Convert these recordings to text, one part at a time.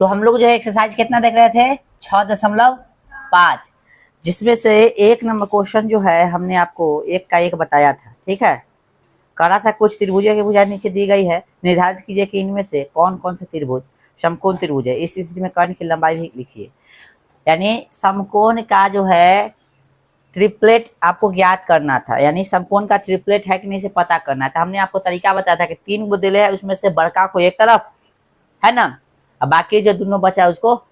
तो हम लोग जो है एक्सरसाइज कितना देख रहे थे 6.5, जिसमें से 1 नंबर क्वेश्चन जो है हमने आपको 1 का 1 बताया था। ठीक है, करा था कुछ त्रिभुजों की भुजा नीचे दी गई है, निर्धारित कीजिए कि इनमें से कौन कौन से त्रिभुज समकोण त्रिभुज है। इस स्थिति में कर्ण की लंबाई भी लिखिए। यानी समकोण का जो है ट्रिपलेट आपको ज्ञात करना था, यानी समकोण का ट्रिपलेट है कि नहीं से पता करना था। हमने आपको तरीका बताया था कि 3 गो दिले है, उसमें से बड़का को एक तरफ है ना, और बाकी जो दोनों बचा है उसको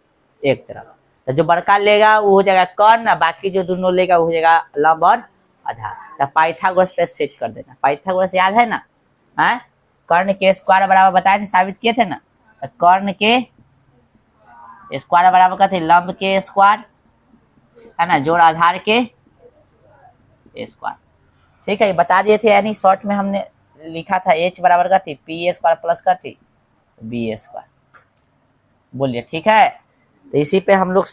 एक तरफ। तो जो बड़का लेगा वो हो जाएगा कर्ण, बाकी जो दोनों लेगा वो हो जाएगा लंब और आधार। तो पाइथागोरस पे सेट कर देना। पाइथागोरस याद है ना, है कर्ण के स्क्वायर बराबर बताए थे, साबित किए थे ना। तो कर्ण के स्क्वायर बराबर कहते लंब के स्क्वायर है ना, जोड़ आधार के स्क्वायर। ठीक है, ये बता दिए थे। यानी शॉर्ट में हमने लिखा था h बराबर का थी पी स्क्वायर प्लस का थी बी स्क्वायर। बोलिए ठीक है। तो इसी पे हम लोग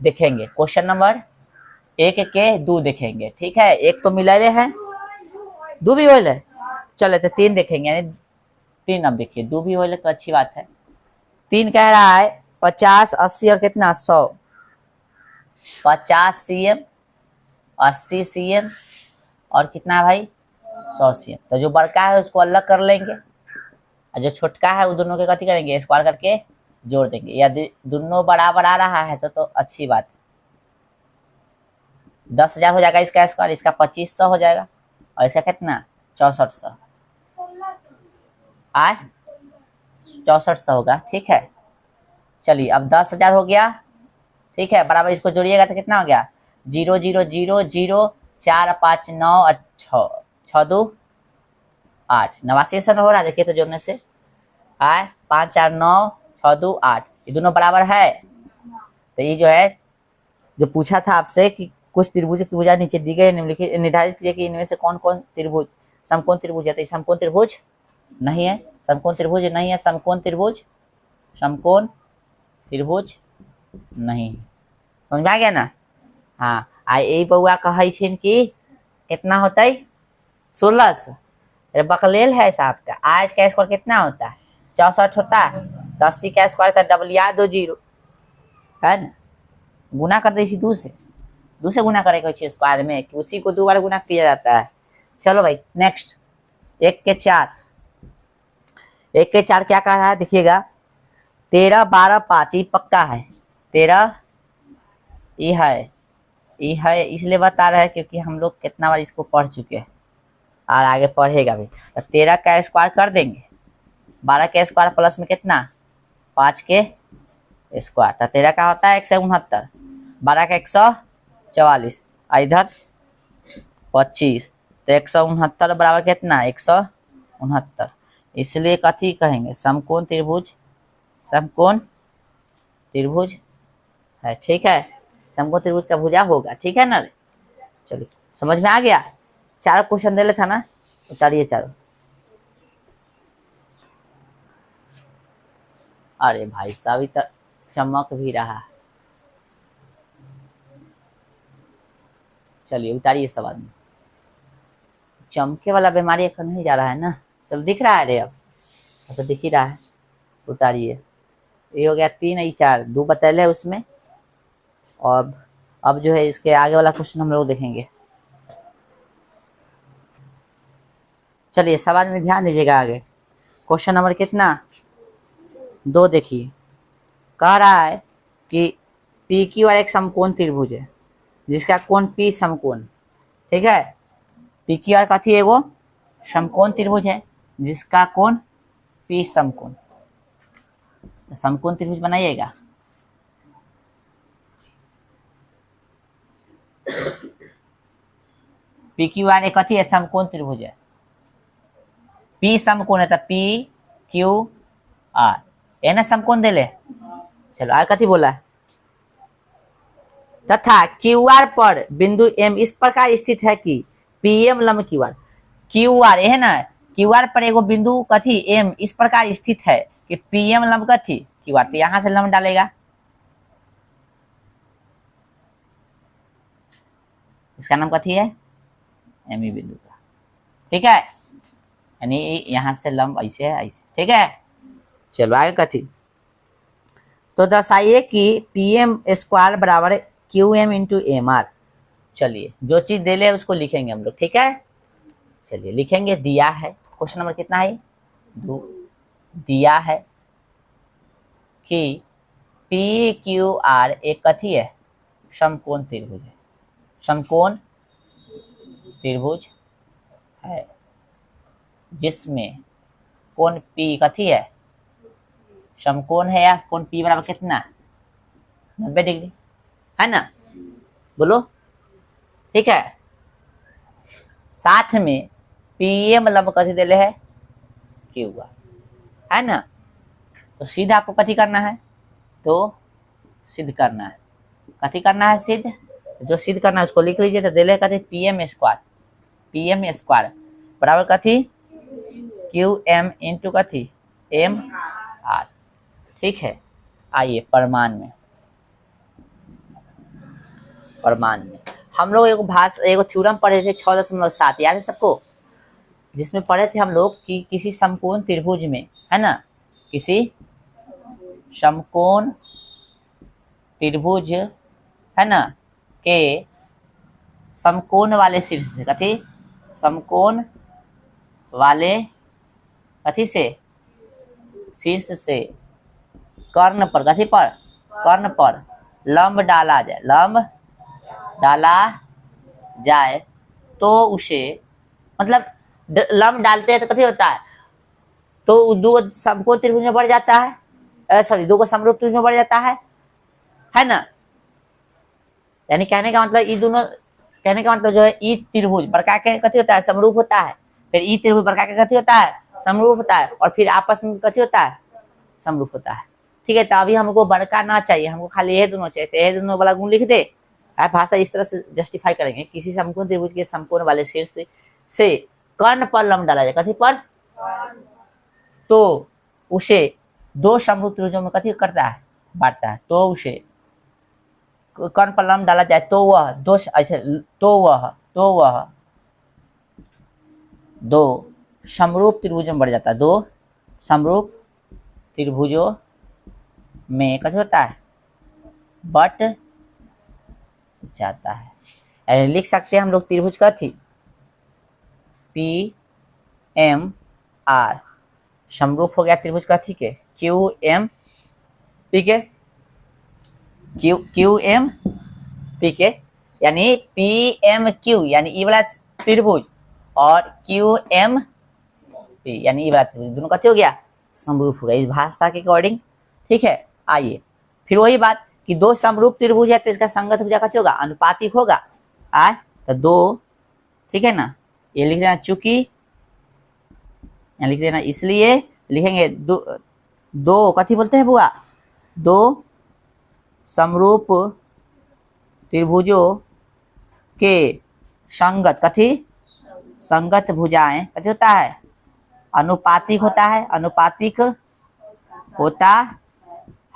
देखेंगे क्वेश्चन नंबर 1 के 2 देखेंगे। ठीक है, 1 तो मिला रहे हैं, 2 भी होल है। चले तो 3 देखेंगे, यानी 3 अब देखिए 2 भी होल है तो अच्छी बात है। 3 कह रहा है 50, 80 और कितना 100। 50 cm, 80 cm और कितना भाई 100 cm। तो जो बड़का है उसको अलग कर लेंगे और जो छोटका है वो दोनों के कथी करेंगे, स्क्वायर करके जोड़ देंगे। यदि दोनों बराबर आ रहा है तो अच्छी बात है। 10,000 हो जाएगा इसका स्क्वायर, इसका 2500 हो जाएगा और इसका कितना 6400 आए 6400 होगा। ठीक है, चलिए अब 10,000 हो गया। ठीक है, बराबर इसको जोड़िएगा तो कितना हो गया 0 0 0 0 4 5 9 6 6 2 8 89 से हो रहा है। देखिए तो जोड़ने से आए 5 4 9 6 2 8, ये दोनों बराबर है। तो ये जो है जो पूछा था आपसे कि कुछ त्रिभुज की भुजा नीचे दी गई, निम्नलिखित निर्धारित कीजिए कि इनमें से कौन कौन त्रिभुज समकोण त्रिभुज है। तो समकोण त्रिभुज नहीं है, समकोण त्रिभुज नहीं है, समकोण त्रिभुज नहीं। समझ में आ गया ना। हाँ, आ यही बउआ कहे छिन कि कितना होता है 1600। बकलेल है साहब का। 8 का स्क्वायर कितना होता है 64 होता है। 80 का स्क्वायर था डबलिया 2 0 है ना, गुना कर दे इसी 2 से गुना करेगा स्क्वायर में, कि उसी को 2 बार गुना किया जाता है। चलो भाई नेक्स्ट 1 के 4 क्या कह रहा है देखिएगा 13 12 5 ये पक्का है। 13 ये है इसलिए बता रहा है क्योंकि हम लोग कितना बार इसको पढ़ चुके हैं और आगे पढ़ेगा भी। तो 13 का स्क्वायर कर देंगे, 12 के स्क्वायर प्लस में कितना 5 के स्क्वायर। तो 13 का होता है 169, 12 का 144 इधर 25, तो 169 बराबर कितना 169। इसलिए कथी कहेंगे समकोण त्रिभुज है। ठीक है, समकोण त्रिभुज का भुजा होगा। ठीक है ना, चलिए समझ में आ गया। 4 क्वेश्चन दे ले था ना, उतारिए चारों। अरे भाई साहब तो चमक भी रहा। चलिए उतारिए सब आदमी। चमके वाला बीमारी एक नहीं जा रहा है ना। चलो दिख रहा है रे, अब तो दिख ही रहा है। उतारिए, ये हो गया 3 ये 4 2 बतैले उसमें। और अब जो है इसके आगे वाला क्वेश्चन हम लोग देखेंगे। चलिए सवाल में ध्यान दीजिएगा। आगे क्वेश्चन नंबर कितना 2 देखिए, कह रहा है कि पी क्यू आर एक समकोण त्रिभुज है जिसका कोण पी समकोण। ठीक है, पी क्यू आर कथी है वो समकोण त्रिभुज है जिसका कोण पी समकोण। समकोण त्रिभुज बनाइएगा। पी क्यू आर एक कथी है समकोण त्रिभुज है, पी समकोण है तो पी क्यू आर है ना समकोण दे ले। चलो आगे कथी बोला है, तथा क्यू आर पर बिंदु एम इस प्रकार स्थित है कि पी एम लंब क्यू आर है ना, क्यू आर पर एगो बिंदु कथी एम इस प्रकार स्थित है कि पी एम लंब कथी क्यू आर। तो यहां से लंब डालेगा, इसका नाम कथी है एम ई बिंदु का। ठीक है, यानी यहां से लंब ऐसे है ऐसे। ठीक है, चलो आगे कथी तो दर्शाइए कि पी एम स्क्वायर बराबर Q M into M R. चलिए जो चीज दे ले उसको लिखेंगे हम लोग, ठीक है। चलिए लिखेंगे, दिया है क्वेश्चन नंबर कितना है, 2। दिया है कि पी क्यू आर एक कथी है, समकोण त्रिभुज है। समकोण त्रिभुज है जिसमें कोण पी कथी है, समकोण है, या कोण पी बराबर कितना, 90 डिग्री, है ना, बोलो, ठीक है। साथ में पी एम लंब कथी देले है, क्यू आर, है ना। तो सीधा आपको कथी करना है, तो सिद्ध करना है, कथी करना है, सिद्ध। जो सिद्ध करना है उसको लिख लीजिए। तो देले कथी, पी एम स्क्वायर बराबर कथी, क्यू एम इंटू कथी, एम आर, ठीक है। आइए प्रमाण में हम लोग एगो थ्योरम पढ़े थे 6.7, याद है सबको, जिसमें पढ़े थे हम लोग कि किसी समकोण त्रिभुज में, है ना, किसी समकोण त्रिभुज, है ना, के समकोण वाले शीर्ष से, कथी, समकोण वाले कथी से, शीर्ष से कर्ण पर, कथी पर, कर्ण पर लंब डाला जाए, तो उसे, मतलब लंब डालते हैं तो कथी होता है, तो दो समकोण त्रिभुज में बढ़ जाता है, सॉरी, दो को समरूप त्रिभुज में बढ़ जाता है ना। यानी कहने का मतलब ये दोनों, कहने का मतलब जो है, ई त्रिभुज बड़का के कथी होता है, समरूप होता है, फिर ई त्रिभुज बड़का के कथी होता है, समरूप होता है, और फिर आपस में कथी होता है, समरूप होता है, ठीक है। तो अभी हमको बड़का ना चाहिए, हमको खाली ये दोनों चाहिए, तो ये दोनों वाला गुण लिख दे। आप भाषा इस तरह से जस्टिफाई करेंगे, किसी समकोण त्रिभुज के समकोण वाले शीर्ष से कर्ण पर लंब डाला जाए, कथी पर, तो उसे दो समरूप त्रिभुजों में कथी करता है, बांटता है। तो उसे कर्ण पर लंब डाला जाए तो वह दो, ऐसे तो वह दो समरूप त्रिभुजों में बढ़ जाता है, दो समरूप त्रिभुजों में कथी होता है, बट जाता है। लिख सकते हैं हम लोग त्रिभुज कथी, पी एम आर समरूप हो गया त्रिभुज कथी के, क्यू एम पी के, क्यू एम पी के, यानी पी एम क्यू यानी ई वाला त्रिभुज, और क्यू एम पी यानी ई वाला त्रिभुज, दोनों कथी हो गया, समरूप हो गया इस भाषा के अकॉर्डिंग, ठीक है। आइए फिर वही बात कि दो समरूप त्रिभुज है तो इसका संगत भुजा कथी होगा, अनुपातिक होगा, तो दो, ठीक है ना, ये लिख देना चूंकि, यहाँ लिख देना इसलिए, लिखेंगे दो कथी बोलते हैं बुआ, दो समरूप त्रिभुजों के संगत कथी, संगत भुजाएं कथी होता है, अनुपातिक होता है, अनुपातिक होता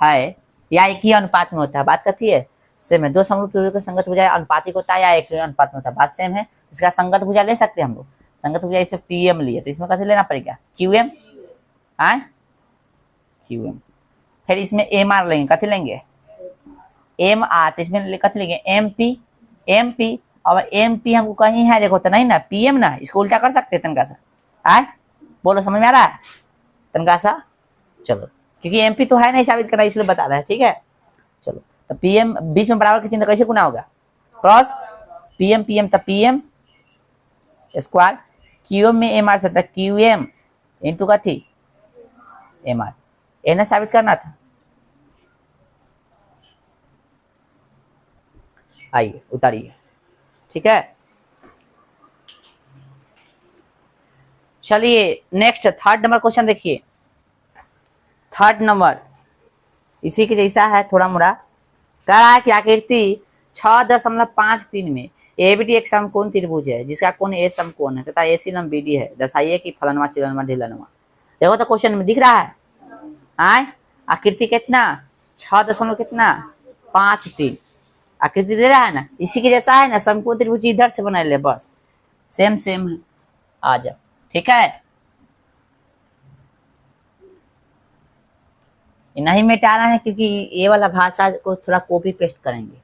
है, या एक ही अनुपात में होता है, बात कथी है, सेम है। दो समरूप त्रिभुजों के संगत भुजा अनुपातिक होता है या एक ही अनुपात में होता है, बात सेम है। इसका संगत भुजा ले सकते हैं हम लोग, संगत भुजा इसमें पी एम लिए, तो इसमें कथी लेना पड़ेगा, क्यू एम, क्यू एम। फिर इसमें एम आर लेंगे, कथी लेंगे, एम आर, तो इसमें कथी लेंगे, एम पी, और एम पी हमको कहीं है देखो तो नहीं ना, पी एम ना, इसको उल्टा कर सकते हैं तनका सा, बोलो समझ में आ रहा है, तनका सा, चलो, क्योंकि एमपी तो है नहीं साबित करना, इसलिए बता रहा है, ठीक है। चलो तो पीएम बीच में बराबर की चिन्ह कैसे गुना होगा, क्रॉस, पीएम तब पीएम स्क्वायर, क्यूएम में एम आर से था, क्यूएम इंटू कथी, एम आर, एना साबित करना था। आइए उतारिए, ठीक है। चलिए नेक्स्ट थर्ड नंबर क्वेश्चन देखिए, थर्ड नंबर इसी के जैसा है थोड़ा मोड़ा, कह रहा है कि आकृति 6.53 में एबीडी एक समकोण त्रिभुज है जिसका कोण ए समकोण है तथा एसी लंब बीडी है, दर्शाइए कि फलनवा चिलनवा ढिलनवा। देखो तो क्वेश्चन में दिख रहा है, आकृति कितना 6 कितना 5.3 आकृति दे रहा है ना, इसी के जैसा है ना, समकोण त्रिभुज इधर से बना ले, बस सेम है, आ जाओ, ठीक है। नहीं मिटा रहे हैं क्योंकि ये वाला भाषा को थोड़ा कॉपी पेस्ट करेंगे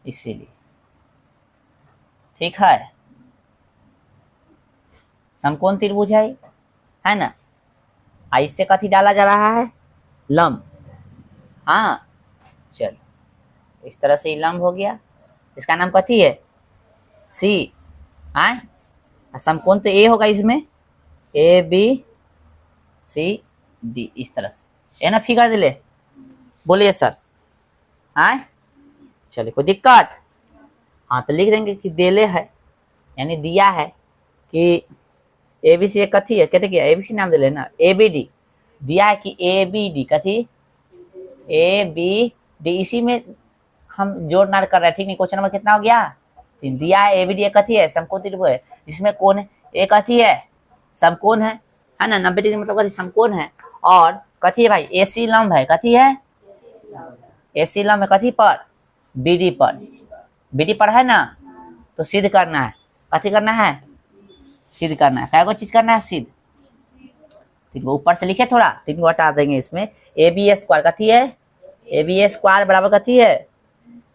इसीलिए, ठीक है। समकोण त्रिभुज है ना, इससे कथी डाला जा रहा है, लंब। हाँ चलो इस तरह से लंब हो गया, इसका नाम कथी है, सी। आए समकोण तो ए होगा इसमें, ए बी सी डी, इस तरह से है ना, फिगर दिले, बोलिए सर। आए चलिए कोई दिक्कत, हाँ तो लिख देंगे कि देले है, यानी दिया है कि ए बी सी कथी है, कहते क्या ए बी सी नाम दिले ना, ए बी डी दिया है कि ए बी डी कथी, ए बी डी, इसी में हम जोड़ नाड़ कर रहे हैं, ठीक नहीं। क्वेश्चन नंबर कितना हो गया, 3 दिया है, ए बी डी कथी है, समकोण त्रिभुज है, जिसमें कोण ए कथी है, समकोण है ना, 90 डिग्री मतलब कथी, समकोण है। और कथी है भाई, ए सी लंब है, कथी है, ए सी लंब है कथी पर, बी डी पर, बी डी पर है ना, तो सिद्ध करना है, कथी करना है, सिद्ध करना है, क्या को चीज करना है, सिद्ध। ठीक है, ऊपर से लिखे थोड़ा, 3 को हटा देंगे इसमें, ए बी स्क्वायर कथी है, ए बी स्क्वायर बराबर कथी है,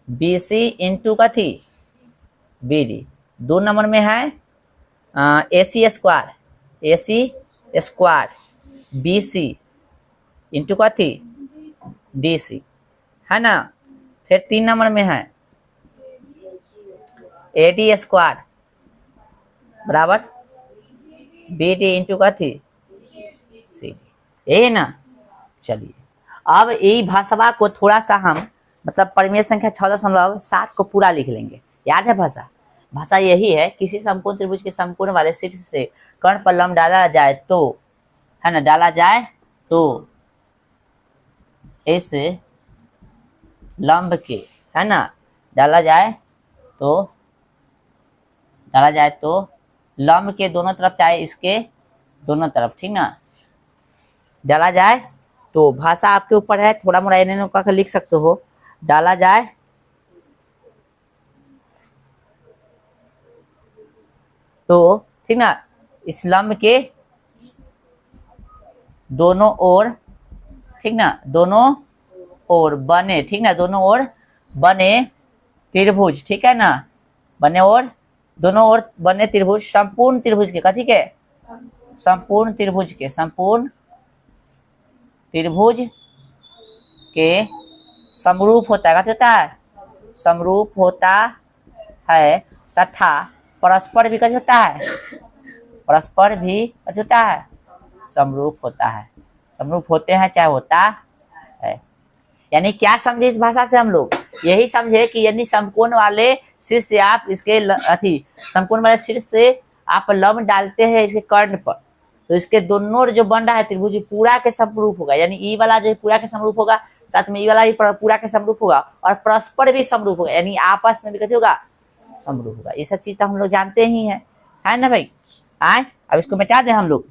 बी सी इंटू कथी, बी डी। 2 नंबर में है ए सी स्क्वायर, ए C square B C into कथी, डी सी, है ना। फिर 3 नंबर में है ए डी स्क्वायर बराबर बी डी इंटू कथी, सी डी, ये ना। चलिए अब यही भाषा को थोड़ा सा हम मतलब परिमेय संख्या 6.7 को पूरा लिख लेंगे, याद है भाषा, भाषा यही है, किसी समकोण त्रिभुज के समकोण वाले शीर्ष से कर्ण पर लंब डाला जाए तो, है ना, डाला जाए तो इस लंब के, है ना, डाला जाए तो लंब के दोनों तरफ, चाहे इसके दोनों तरफ, ठीक ना, डाला जाए तो, भाषा आपके ऊपर है, थोड़ा मोड़ा एन का लिख सकते हो, डाला जाए तो, ठीक ना, इस लंब के दोनों ओर, ठीक ना, दोनों ओर बने, ठीक ना, दोनों ओर बने त्रिभुज, ठीक है ना, बने और दोनों ओर बने त्रिभुज, संपूर्ण त्रिभुज के कथी के, संपूर्ण त्रिभुज के, संपूर्ण त्रिभुज के समरूप होता है, कथी होता है, समरूप होता है, तथा परस्पर भी कथी होता है, परस्पर भी कथी होता है, समरूप होता है, समरूप होते हैं चाहे होता है। यानी क्या समझे इस भाषा से हम लोग, यही समझे कि यानी समकोण वाले शीर्ष से आप इसके समकोण वाले शीर्ष से आप लंब डालते हैं इसके कर्ण पर, तो इसके दोनों ओर जो बन रहा है त्रिभुज पूरा के समरूप होगा, यानी ई वाला जो पूरा के समरूप होगा, साथ में ई वाला भी पूरा के समरूप होगा, और परस्पर भी समरूप होगा, यानी आपस में भी कथी होगा, समरूप होगा। ये सब चीज तो हम लोग जानते ही हैं, है ना भाई। आए अब इसको मिटा दें हम लोग,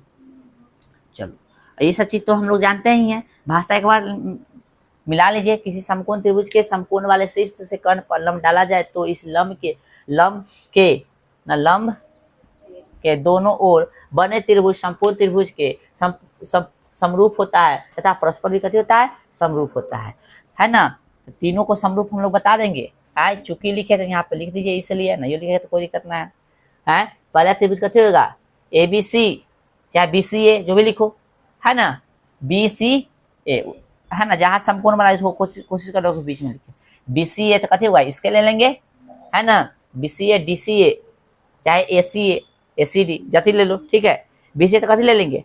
चलो ये सब चीज तो हम लोग जानते ही हैं। भाषा एक बार मिला लीजिए, किसी समकोण त्रिभुज के समकोण वाले शीर्ष से कर्ण पर लंब डाला जाए तो इस लंब के दोनों ओर बने त्रिभुज संपूर्ण त्रिभुज के समरूप होता है, तथा परस्पर भी कथी होता है, समरूप होता है ना। तो तीनों को समरूप हम लोग बता देंगे। है चूंकि लिखे थे यहाँ पे लिख दीजिए, इसलिए नहीं लिखे तो कोई दिक्कत ना है। पहला त्रिभुज कथी होगा, ए बी सी, चाहे बी सी ए जो भी लिखो, है ना, बी सी ए, है ना, जहां समकोण बना इसको कोशिश करो बीच में लिखे, बी सी ए तो कथी होगा, इसके ले लेंगे, है ना, B C A D C ए, चाहे ए सी डी जति ले लो, ठीक है। बी सी ए तो कथी ले लेंगे,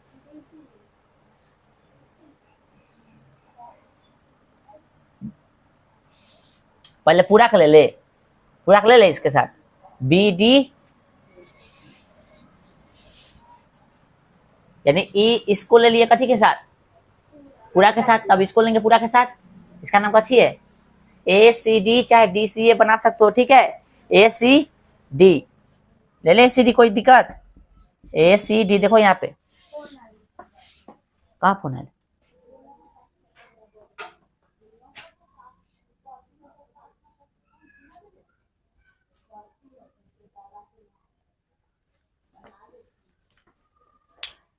पहले पूरा का ले ले इसके साथ, बी डी यानी ई इसको ले लिया कथी के साथ, पूरा के साथ, अब इसको लेंगे पूरा के साथ, इसका नाम कथी है, ए सी डी, चाहे डी सी ए बना सकते हो, ठीक है, ए सी डी ले ले, ए सी डी कोई दिक्कत, ए सी डी देखो यहाँ पे कहाँ फोन है,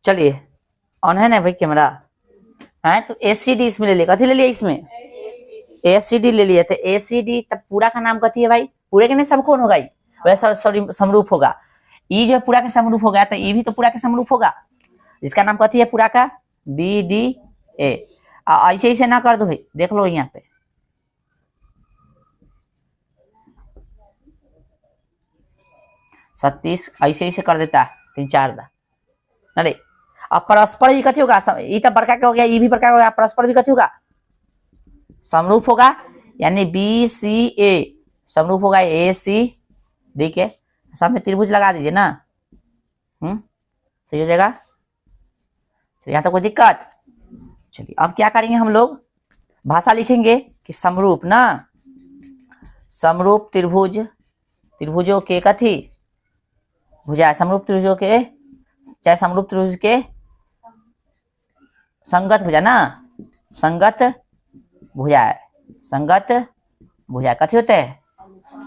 चलिए ऑन है ना भाई कैमरा, है तो एसीडी इसमें ले लिया, कथी ले लिया इसमें एसीडी ले लिया, तो एसीडी तब पूरा का नाम कथी है भाई, पूरे के नहीं समकोण होगा, वैसा सॉरी समरूप होगा। ई जो है पूरा का समरूप होगा, तो ई भी तो पूरा का समरूप होगा, इसका नाम कथी है पूरा का बी डी ए। ऐसे ऐसे ना कर दो भाई, देख लो यहाँ पे 37 ऐसे ऐसे कर देता है 3 4 दा। अरे अब परस्पर भी कथी होगा, ई तो बड़का का हो गया, ई भी बड़का हो गया, परस्पर भी कथी होगा समरूप होगा, यानी बी सी ए समरूप होगा ए सी डी के, सब में त्रिभुज लगा दीजिए ना, सही हो जाएगा। चलिए यहाँ तो कोई दिक्कत। चलिए अब क्या करेंगे हम लोग, भाषा लिखेंगे कि समरूप ना, समरूप त्रिभुज, त्रिभुजों के कथी भुजा, समरूप त्रिभुजों के चाहे समरूप त्रिभुज के संगत भुजा ना, संगत भुजा, संगत भुजा कथी होते हैं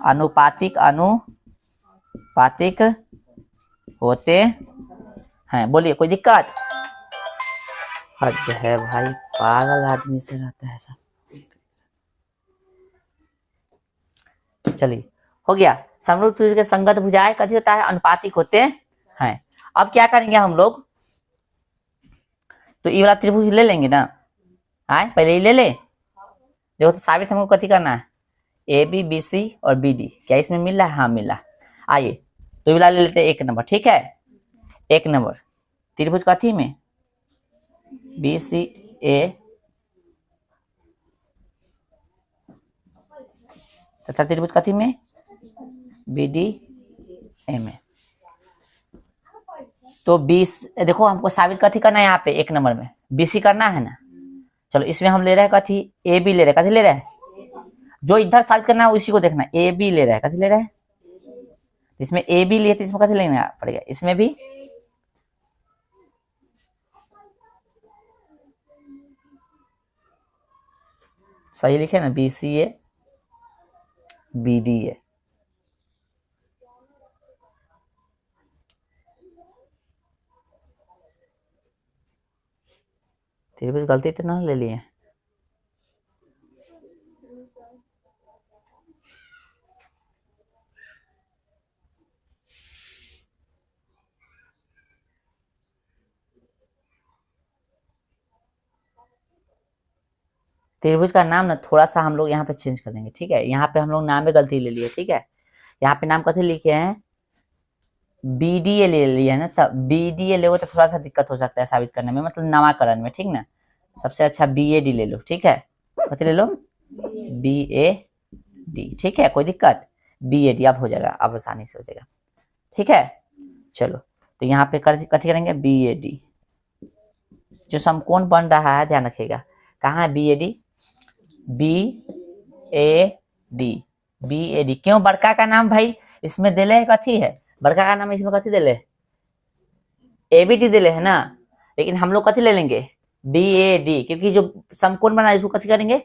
अनुपातिक, अनुपातिक होते हैं। बोलिए कोई दिक्कत, हद है भाई, पागल आदमी से रहता है सब। चलिए हो गया, समरूप त्रिभुज के संगत भुजाएं कथी होता है अनुपातिक होते हैं। अब क्या करेंगे हम लोग, तो ये वाला त्रिभुज ले लेंगे ना, आए पहले ही ले ले, देखो तो साबित हमको कथी करना है ए बी बी सी और बी डी, क्या इसमें मिल रहा है, हाँ मिल रहा। आइए तो ये वाला ले लेते हैं 1 नंबर, ठीक है 1 नंबर त्रिभुज कथी में बी सी ए तथा त्रिभुज कथी में बी डी ए में। तो 20 देखो हमको साबित कथी करना है यहाँ पे 1 नंबर में बीसी करना है ना। चलो इसमें हम ले रहे हैं कथी ए बी ले रहे हैं, कथी ले रहे हैं जो इधर साबित करना है उसी को देखना, ए बी ले रहे हैं, कथी ले रहे हैं, इसमें ए बी लिए तो इसमें कथी लेना पड़ेगा, इसमें भी सही लिखे ना B C A B D A. त्रिभुज गलती तो ना ले लिए, त्रिभुज का नाम ना थोड़ा सा हम लोग यहाँ पे चेंज कर देंगे, ठीक है। यहाँ पे हम लोग नाम में गलती ले लिए, ठीक है। यहाँ पे नाम कथी लिखे हैं बी डी ए ले लिया है ना, तब बी डी ए ले तो थोड़ा सा दिक्कत हो सकता है साबित करने में, मतलब नामाकरण में, ठीक ना। सबसे अच्छा बी ए डी ले लो, ठीक है, कथी ले लो बी ए डी, ठीक है कोई दिक्कत, बी ए डी अब हो जाएगा, अब आसानी से हो जाएगा, ठीक है। चलो तो यहाँ पे कथी करेंगे बी ए डी, जो समकोण बन रहा है ध्यान रखिएगा, कहाँ है B A D, B A D, B A D, क्यों बड़का का नाम भाई इसमें दिले कथी है, बड़का का नाम इसमें कथी दिले ए बी डी दिले है ना, लेकिन हम लोग कथी ले लेंगे बी ए डी, क्योंकि जो समकोण बना है इसको कथी करेंगे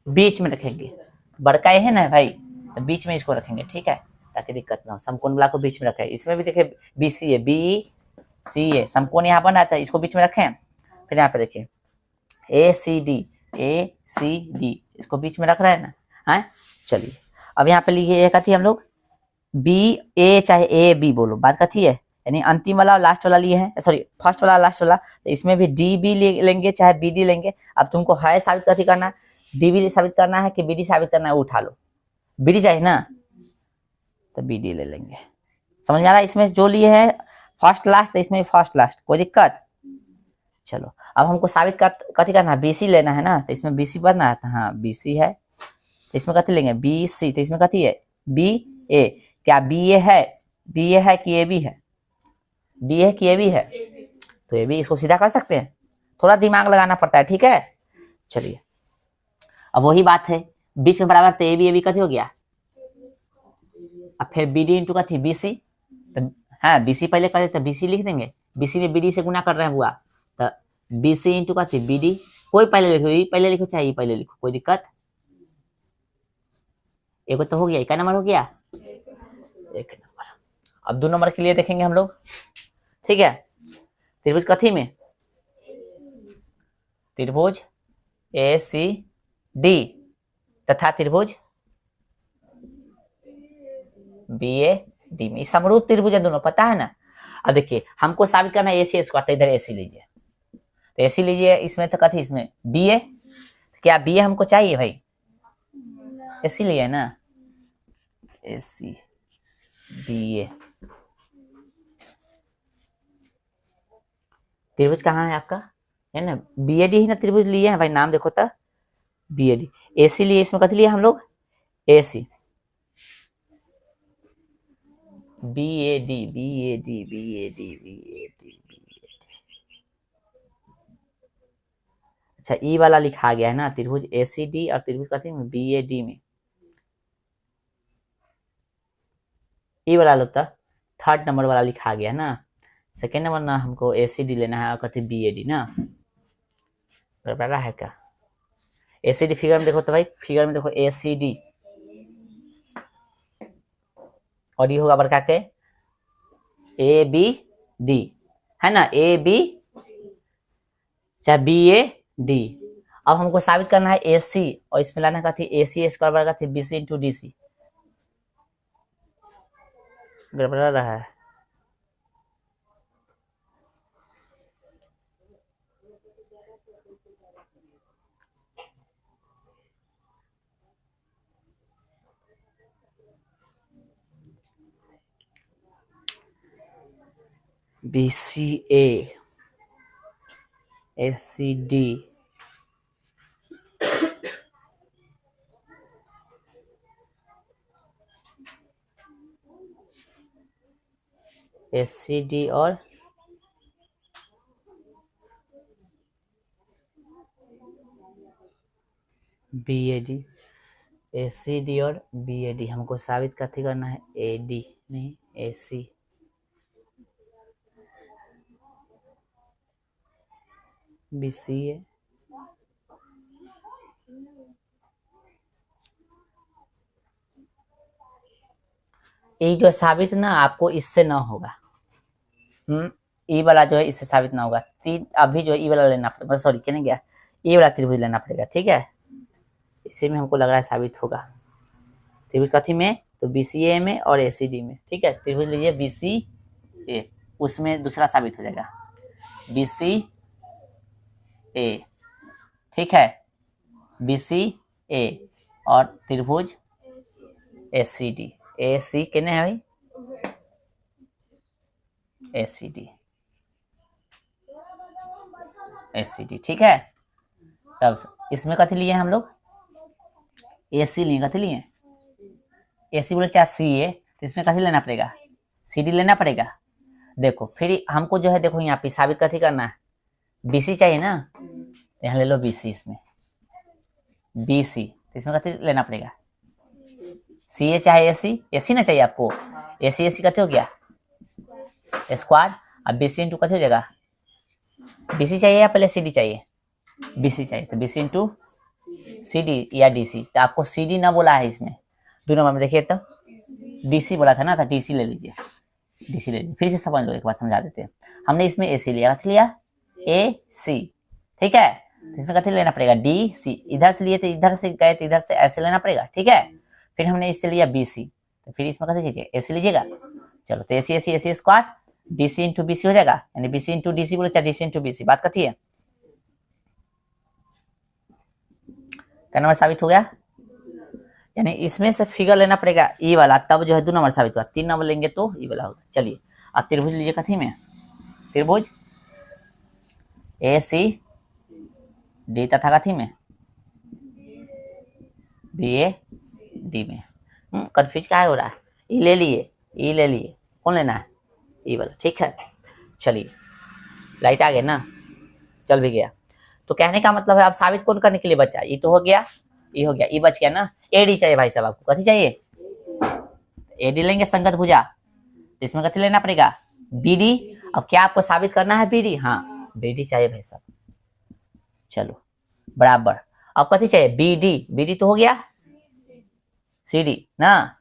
बीच में रखेंगे, बड़का ये है ना भाई तो बीच में इसको रखेंगे, ठीक है, ताकि दिक्कत ना हो, समकोण वाला को बीच में रखें। इसमें भी देखिए B C A, B C ए समकोण यहाँ बन रहा था, इसको बीच में रखें। फिर यहाँ पे देखिए ए C D, A C D इसको बीच में रख रहे हैं ना, हाँ। चलिए अब यहाँ पे लिखिए कथी हम लोग बी ए चाहे ए बी बोलो, बात कथी है, यानी अंतिम वाला और लास्ट वाला लिए है, सॉरी फर्स्ट वाला लास्ट वाला, तो इसमें भी डी बी लेंगे चाहे बी डी लेंगे। अब तुमको है साबित कथी करना है, डी बी साबित करना है कि बी डी साबित करना है, वो उठा लो, बी डी चाहिए ना तो बी डी ले लेंगे, समझ में आ रहा है। इसमें जो लिए है फर्स्ट लास्ट, तो इसमें फर्स्ट लास्ट, कोई दिक्कत। चलो अब हमको साबित कथी करना है, बीसी लेना है ना, तो इसमें बीसी बनना है, तो हाँ बीसी है, तो इसमें कथी लेंगे बी सी, तो इसमें कथी है बी ए, क्या बी ए है, बी ए है कि ए बी है, बी ए कि ए बी है, तो ए बी, इसको सीधा कर सकते हैं, थोड़ा दिमाग लगाना पड़ता है, ठीक है। चलिए अब वही बात है, बीच में बराबर तो ए बी कथी हो गया, अब फिर बी डी इंटू कथी बी सी, तो हाँ बी सी पहले कर देते बी सी लिख देंगे, बी सी में बी डी से गुना कर रहे हैं हुआ, तो बी सी इंटू कथी बी डी, कोई पहले लिखो, ये पहले लिखो चाहे ये पहले लिखो, कोई दिक्कत। एक तो हो गया, क्या नंबर हो गया 1 नंबर। अब 2 नंबर के लिए देखेंगे हम लोग, ठीक है। त्रिभुज कथी में, त्रिभुज ए सी डी तथा त्रिभुज बी ए डी में समरूप त्रिभुज है दोनों, पता है ना। अब देखिए हमको साबित करना है ए सी स्क्वायर, तो इधर ए सी लीजिए, तो ए सी लीजिए, इसमें तो कथी, इसमें बी ए, क्या बी ए हमको चाहिए भाई, इसीलिए ना ए सी बी ए। त्रिभुज कहाँ है आपका, है ना बी ए डी ही ना त्रिभुज लिए हैं भाई, नाम देखो तो बी ए डी। ए सी लिए, इसमें कथी लिया हम लोग, A C B A D B A D B A D B A D B A D. अच्छा ई वाला लिखा गया है ना, त्रिभुज ए सी डी और त्रिभुज कथी में बी ए डी में, ई वाला लोग थर्ड नंबर वाला लिखा गया है ना, सेकेंड नंबर ना हमको ए सी डी लेना है और कथी बी ए डी ना, बराबर है क्या। ए सी डी फिगर में देखो तो भाई, फिगर में देखो ए सी डी और ये होगा बड़का के ए बी डी, है ना ए बी चाहे बी ए डी। अब हमको साबित करना है ए सी, और इसमें लाना का थी ए सी स्क्वायर बराबर थी B C into D C, गड़बड़ रहा है। B C A S C D S C D और B A D, A C D और बी ए डी हमको साबित कथी करना है, ए डी नहीं ए सी, बी सी ए ये जो साबित ना आपको इससे ना होगा, ई वाला जो है इससे साबित ना होगा, अभी जो ई वाला लेना पड़ेगा, सॉरी क्या नहीं गया, ये वाला त्रिभुज लेना पड़ेगा, ठीक है। इसी में हमको लग रहा है साबित होगा, त्रिभुज कथी में, तो बी सी ए में और ए सी डी में, ठीक है। त्रिभुज लीजिए बी सी ए, उसमें दूसरा साबित हो जाएगा बी सी ए, ठीक है बी सी ए और त्रिभुज ए सी डी, ए सी कितने है भाई, ए C D A C D, ठीक है। तब इसमें कथी लिए हम लोग, ए सी लिए, कथी लिए ए सी बोले चाहे सी ए, तो इसमें कथी लेना पड़ेगा, सी डी लेना पड़ेगा। देखो फिर हमको जो है, देखो यहाँ पे साबित कथी करना है, बी सी चाहिए ना, यहाँ ले लो बी सी, इसमें बी सी, तो इसमें कथी लेना पड़ेगा, सी ए चाहे ए सी ना चाहिए आपको, ए सी कथी हो गया स्क्वायर, अब बी सी इंटू कथी हो जाएगा, बी सी चाहिए या पहले सी डी चाहिए, बी सी चाहिए, तो B C into C D या डी सी, तो आपको सी डी ना बोला है इसमें, दो नंबर में देखिए तो डी सी बोला था ना, तो डी सी ले लीजिए, डी सी ले लीजिए, फिर से समझ लो, एक बार समझा देते हैं। हमने इसमें ए सी लिया, कथी लिया ए सी, ठीक है, तो इसमें कथी लेना पड़ेगा डी सी, इधर से लिए तो इधर से गए तो इधर से ऐसे लेना पड़ेगा, ठीक है। फिर हमने इससे लिया बी सी, तो फिर इसमें कथी कीजिए ए सी लीजिएगा, चलो तो A C square D C into B C हो जाएगा, यानी B C into D C बोले चाहे D C into B C, बात कथी है, क्या नंबर साबित हो गया, यानी इसमें से फिगर लेना पड़ेगा ई वाला, तब जो है 2 नंबर साबित हुआ, 3 नंबर लेंगे तो ई वाला होगा। चलिए अब त्रिभुज लीजिए, कथी में त्रिभुज ए सी डी तथा कथी में बी ए डी में, कंफ्यूज क्या हो रहा है, ई ले लिए, कौन लेना है ई वाला, ठीक है। चलिए लाइट आ गया ना, चल भी गया, तो कहने का मतलब है अब साबित कौन करने के लिए बचा, ये तो हो गया, ये हो गया, ये बच गया ना, एडी चाहिए भाई साहब, आपको कथी चाहिए, एडी लेंगे संगत भुजा, इसमें कथी लेना पड़ेगा बी डी। अब क्या आपको साबित करना है बी डी, हाँ बी डी चाहिए भाई साहब, चलो बराबर। अब कथी चाहिए बी डी तो हो गया, सी डी ना,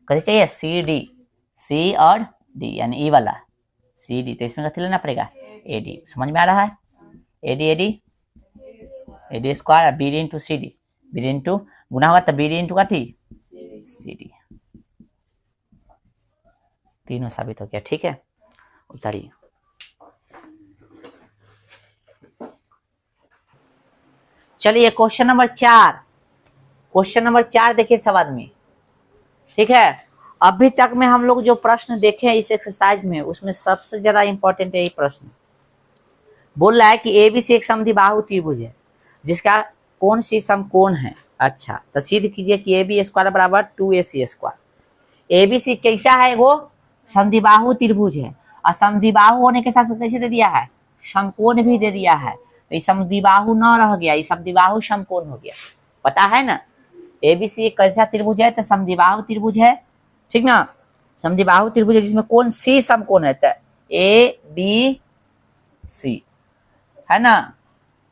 कथी चाहिए सी डी, सी और डी यानी ई वाला सी डी, तो इसमें कथी लेना पड़ेगा ए डी, समझ में आ रहा है, A D AD square BD into CD, BD into गुना होगा तो BD इंटू कथी CD, तीनों साबित हो गया। ठीक है, उतारिए। चलिए क्वेश्चन नंबर 4, क्वेश्चन नंबर 4 देखिए सवाल में। ठीक है, अभी तक में हम लोग जो प्रश्न देखे हैं इस एक्सरसाइज में, उसमें सबसे ज्यादा इंपॉर्टेंट यही प्रश्न बोल रहा है कि एबीसी एक समद्विबाहु त्रिभुज है जिसका कौन सी समकोण है। अच्छा, तो सिद्ध कीजिए कि AB स्क्वायर बराबर 2AC स्क्वायर। एबीसी कैसा है, वो समद्विबाहु त्रिभुज है, और समद्विबाहु होने के साथ कैसे दे दिया है, समकोण भी दे दिया है। तो ये समद्विबाहु न रह गया, ये समद्विबाहु समकोण हो गया। पता है ना, एबीसी एक कैसा त्रिभुज है, तो समद्विबाहु त्रिभुज है। ठीक ना, समद्विबाहु त्रिभुज है जिसमें कौन सी समकोण है, तो ABC है ना,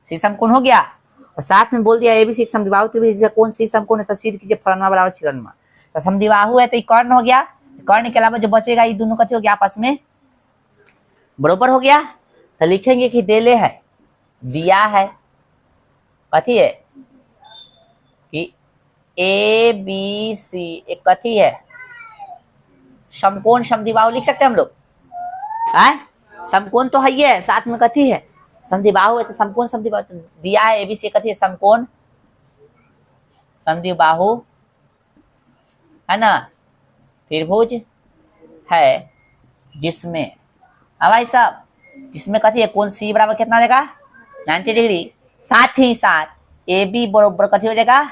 सी समकोण हो गया। और साथ में बोल दिया एबीसी एक समद्विबाहु त्रिभुज जिसका कौन सी समकोण है, तो सिद्ध कीजिए फलाना बराबर छिलनमा। तो समद्विबाहु है तो ये कर्ण हो गया, कर्ण के अलावा जो बचेगा ये दोनों कथी हो गया, आपस में बराबर हो गया। तो लिखेंगे कि देले है, दिया है, कथी है कि ABC एक कथी है, समकोण समद्विबाहु लिख सकते हैं हम लोग। समकोण तो है ही है, साथ में कथी है, समद्विबाहु है, तो समकोण समद्विबाहु दिया है। एबीसी कथी है, समकोण समद्विबाहु है ना, त्रिभुज है जिसमें, भाई साहब, जिसमें कथी है, कौन सी बराबर कितना देगा 90 डिग्री, साथ ही साथ AB बराबर कथी हो जाएगा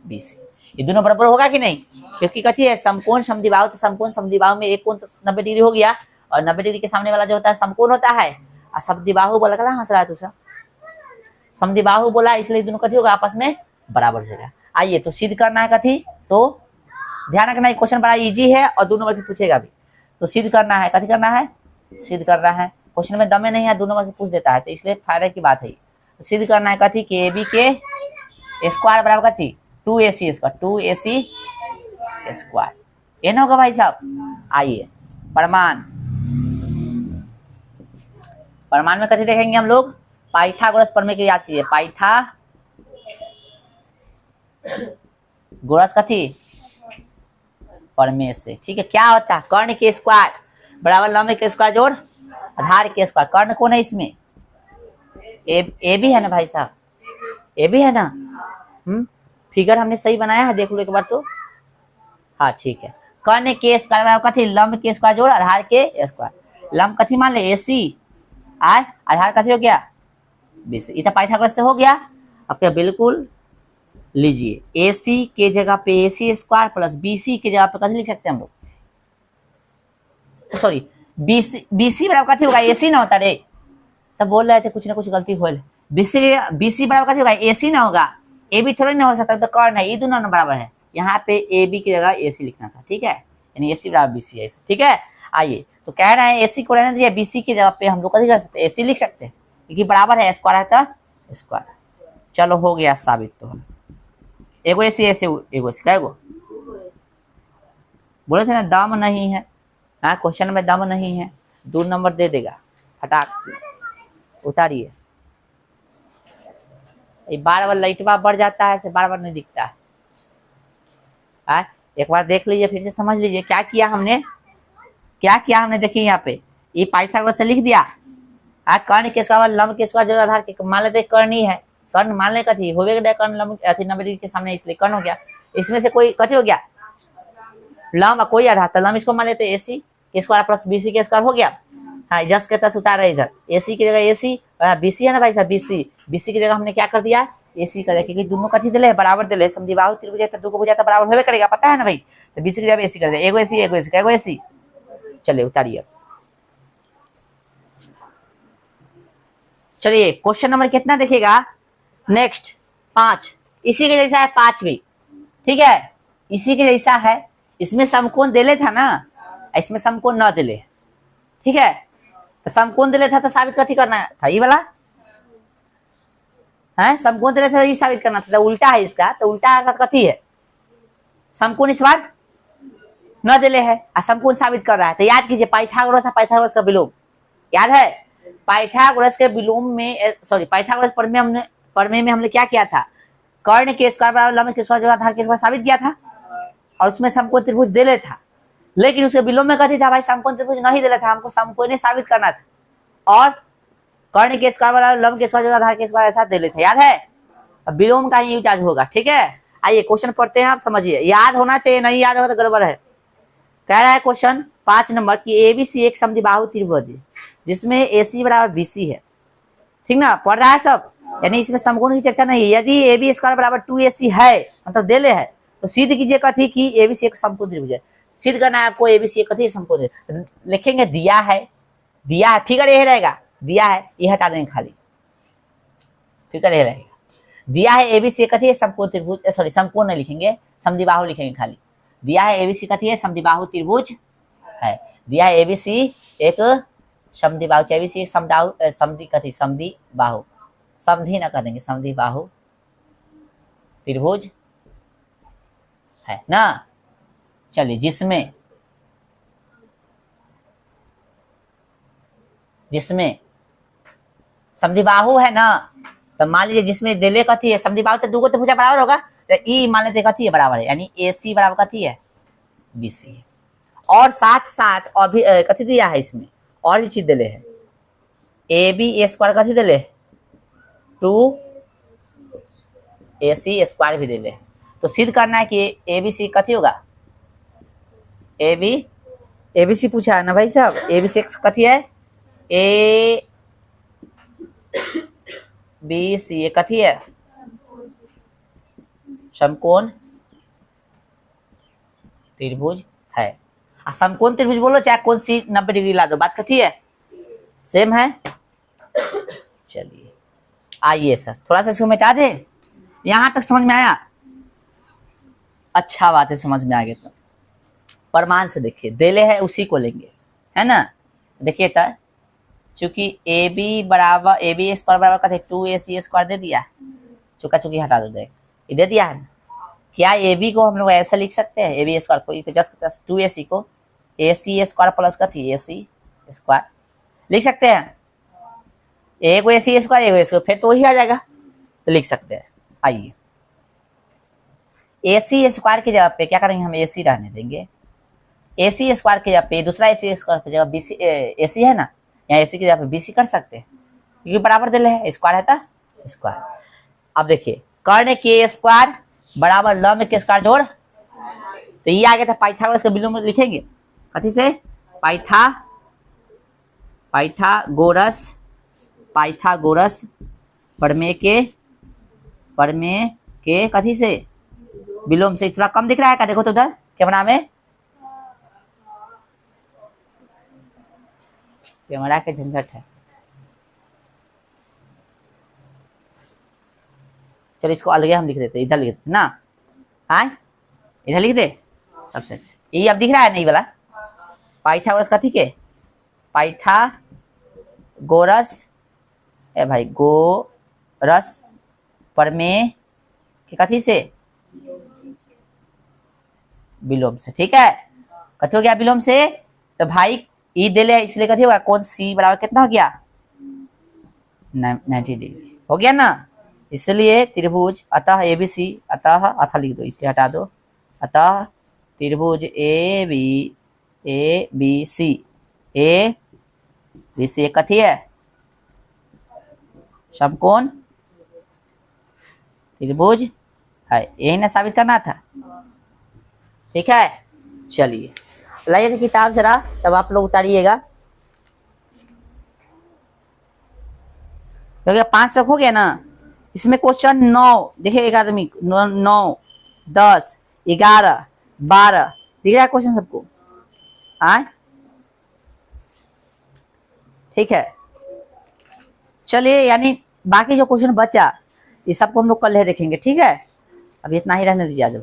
BC। ये दोनों बराबर होगा कि नहीं, क्योंकि कथी है समकोण समद्विबाहु, तो समकोण समद्विबाहु में एक कोण तो 90 डिग्री हो गया, और 90 डिग्री के सामने वाला जो होता है समकोण होता है। और समद्विबाहु बोला, कहा हंस रहा है दूसरा, समद्विबाहु बोला इसलिए दोनों कथी होगा, आपस में बराबर हो जाएगा। आइए तो सिद्ध करना है कथी, तो ध्यान रखना है क्वेश्चन बड़ा इजी है और 2 नंबर से पूछेगा भी। तो सिद्ध करना है, कथी करना है, सिद्ध करना है। क्वेश्चन में दमे नहीं है, 2 नंबर से पूछ देता है, तो इसलिए फायदे की बात है। तो सिद्ध करना है कथी कि AB के स्क्वायर बराबर कथी 2AC स्क्वायर, 2AC स्क्वायर, ये ना होगा भाई साहब। आइए प्रमाण, प्रमाण में कथी देखेंगे हम लोग, पाइथागोरस प्रमेय की याद कीजिए, पाइथागोरस कथी प्रमेय से। ठीक है, क्या होता है, कर्ण के स्क्वायर बराबर लंब के स्क्वायर जोड़ आधार के स्क्वायर। कर्ण कौन है इसमें, ए भी है ना भाई साहब, ए भी है ना। फिगर हमने सही बनाया है, देख लो एक बार तो। हाँ ठीक है, कर्ण के स्क्वायर बराबर कथी लंब के स्क्वायर जोड़ आधार के स्क्वायर। लंब कथी मान ले AC, आधार कथी हो गया BC। इतना पाइथागोरस से हो गया। अब क्या बिल्कुल लीजिए, AC के जगह पे AC स्क्वायर प्लस BC के जगह पे कथी लिख सकते हैं हम लोग, सॉरी BC बराबर कथी होगा AC ना होता रे, तब बोल रहे थे कुछ ना कुछ गलती हो। BC बराबर कथी होगा AC ना होगा, AB थोड़ी ना हो सकता, तो कर्ण है, ये दोनों बराबर है। यहाँ पे AB की जगह AC लिखना था। ठीक है, यानी AC बराबर BC है। ठीक है, आइए तो कह रहे हैं AC को रहने दीजिए, BC की जगह पे हम लोग कथी कर सकते हैं, AC लिख सकते हैं, क्योंकि बराबर है, स्क्वायर है तो स्क्वायर। चलो हो गया साबित। तो एगो AC ऐसे एगो AC, क्या एगो बोले थे ना, दम नहीं है। हाँ, क्वेश्चन में दम नहीं है, 2 नंबर दे देगा फटाक से। उतारिए, बार बार लाइटवा बढ़ जाता है, बार बार नहीं दिखता है। एक बार देख लीजिए, फिर से समझ लीजिए क्या किया हमने, क्या किया हमने। देखिए यहाँ पे ये पाइथागोरस से लिख दिया, कर्ण के स्क्वायर लंब के स्क्वायर जोड़ आधार के, मान लेते कर्ण ही है, कर्ण मान ले कथी हो गया, कर्ण लंब 90 डिग्री के सामने इसलिए कर्ण हो गया। इसमें से कोई कथी हो गया लंब, कोई आधार, तो लंब इसको मान लेते AC के स्क्वायर प्लस BC के स्क्वायर हो गया। हाँ, जस्ट के तस उतार रहे इधर, AC की जगह AC, BC है ना भाई साहब, BC की जगह हमने क्या कर दिया AC कर दिया, क्योंकि दोनों कथी दिले बराबर दिले, समद्विबाहु त्रिभुज है तो 2 को भुजा तो बराबर होबे करेगा, पता है ना भाई। तो BC की जगह AC कर दिया, एगो AC एगो AC, एगो AC। चलिए उतारिए। चलिए क्वेश्चन नंबर कितना देखिएगा, नेक्स्ट 5, इसी के जैसा है 5 भी। ठीक है, इसी के जैसा है, इसमें समकोण दिले था ना, इसमें समकोण न दिले। ठीक है, तो समकोण दिले था तो साबित कथी करना था, ये वाला है, समकोण दिले था ये साबित करना था, तो उल्टा है इसका, तो उल्टा अर्थात कथी है, समकोण इस बार न दिले है और समकोण साबित कर रहा है। तो याद कीजिए पाइथागोरस है, पाइथागोरस का विलोम याद है, पाइथागोरस के विलोम में, सॉरी पाइथागोरस प्रमेय हमने प्रमेय में हमने क्या किया था, कर्ण के स्क्वायर बराबर लंब के स्क्वायर जोड़ा आधार के स्क्वायर साबित किया था, और उसमें समकोण त्रिभुज दे ले था, लेकिन उसके विलोम में कथी था भाई, समकोण त्रिभुज नहीं दे ले था, हमको समकोण साबित करना था, और कर्ण के स्क्वायर बराबर लंब के स्क्वायर जोड़ा आधार के स्क्वायर ऐसा दे ले था, याद है। अब विलोम का ही यूज आज होगा, ठीक है। आइए क्वेश्चन पढ़ते हैं, आप समझिए, याद होना चाहिए, नहीं याद होगा तो गड़बड़ है। कह रहा है क्वेश्चन 5 नंबर की एबीसी एक समद्विबाहु त्रिभुज है जिसमें एसी बराबर बीसी है, ठीक ना, पढ़ रहा है सब, यानी इसमें समकोण की चर्चा नहीं है। यदि ए स्क्वायर बराबर 2ac है, मतलब दे ले है, तो सिद्ध कीजिए कथी की एबीसी एक समकोण त्रिभुज है। सिद्ध करना है आपको एबीसी एक कथी समकोण त्रिभुज, लिखेंगे दिया है, दिया है, फिगर ये रहेगा, दिया है, ये हटा देंगे खाली, फिगर ये रहेगा, दिया है एबीसी कथी है समकोण त्रिभुज, सॉरी समकोण नहीं लिखेंगे, समद्विबाहु लिखेंगे खाली। दिया है एबीसी कथी है समद्विबाहु त्रिभुज है, दिया है एबीसी एक समद्विबाहु, एबीसी एक समद्विबाहु, समद्वि कथी समद्विबाहु, समधि ना कर देंगे, समद्विबाहु त्रिभुज है ना। चलिए जिसमें समद्विबाहु है ना, तो मान लीजिए जिसमें दिले कथी है समद्विबाहु, तो दूगो त्रिभुज बराबर होगा, तो ई मान लेते कथी है बराबर है, यानी एसी बराबर कथी है बीसी है। और साथ साथ और भी कथी दिया है इसमें, और भी चीज दिले है, ए बी ए स्क्वायर कथी दिले 2ac स्क्वायर भी दिले, तो सिद्ध करना है कि एबीसी कथी होगा, एबीसी पूछा है ना भाई साहब, एबीसी कथी है ए बी सी कथी है समकोण त्रिभुज है। समकोण त्रिभुज बोलो चाहे कौन सी 90 डिग्री ला दो, बात कथी है सेम है। चलिए आइए सर थोड़ा सा इसको मिटा दे, यहां तक समझ में आया, अच्छा बात है, समझ में आ गया। तो प्रमाण से देखिए देले है उसी को लेंगे, है ना। देखिए तो चूंकि ए बी स्क्वायर बराबर का 2ac स्क्वायर दे दिया, चुका चुकी हटा दो, देख ये दे दिया है ना। क्या ए बी को हम लोग ऐसा लिख सकते हैं, ए बी स्क्वायर को तो जस्ट 2ac को ac स्क्वायर प्लस का थी ac स्क्वायर लिख सकते हैं, एक ac स्क्वायर एक स्क्वायर, फिर तो वही आ जाएगा, तो लिख सकते हैं। आइए ac स्क्वायर की जगह पे क्या करेंगे, हम ac रहने देंगे, ac स्क्वायर की जगह पे दूसरा ac स्क्वायर की जगह bc ac है ना, यहाँ ac की जगह पे bc कर सकते हैं, क्योंकि बराबर दिले है, स्क्वायर है था स्क्वायर। अब देखिए कर्ण के स्क्वायर बराबर लंब के स्क्वायर जोड़, तो ये आ गया था पाइथागोरस का विलोम लिखेंगे कथी से, पाइथागोरस प्रमेय के कथी से विलोम से। थोड़ा कम दिख रहा है क्या, देखो तो उधर कैमरा में, कैमरा के झंझट है। चलो इसको अलग हम लिख देते, इधर लिख देते ना, आए इधर लिख दे सबसे अच्छा, ये अब दिख रहा है नहीं वाला, पाइथागोरस कथी के, पाइथागोरस ए भाई गोरस प्रमेय के कथी से विलोम से, ठीक है। कथी हो गया विलोम से, तो भाई ई दिले इसलिए कथी होगा, कौन सी बराबर कितना हो गया 90 डिग्री हो गया ना, इसलिए त्रिभुज अतः एबीसी, अतः लिख दो इसलिए हटा दो, अतः त्रिभुज ए बी सी कथी है समकोण त्रिभुज है, यही ना साबित करना था, ठीक है। चलिए लाइए थे किताब जरा, तब आप लोग उतारिएगा, क्योंकि 5 तक हो गया ना। इसमें क्वेश्चन 9 देखिए, एक आदमी 9 10 11 12 दिख रहा है क्वेश्चन सबको, आए ठीक है। चलिए यानी बाकी जो क्वेश्चन बचा ये सबको हम लोग कल है देखेंगे, ठीक है। अब इतना ही रहने दीजिए आज।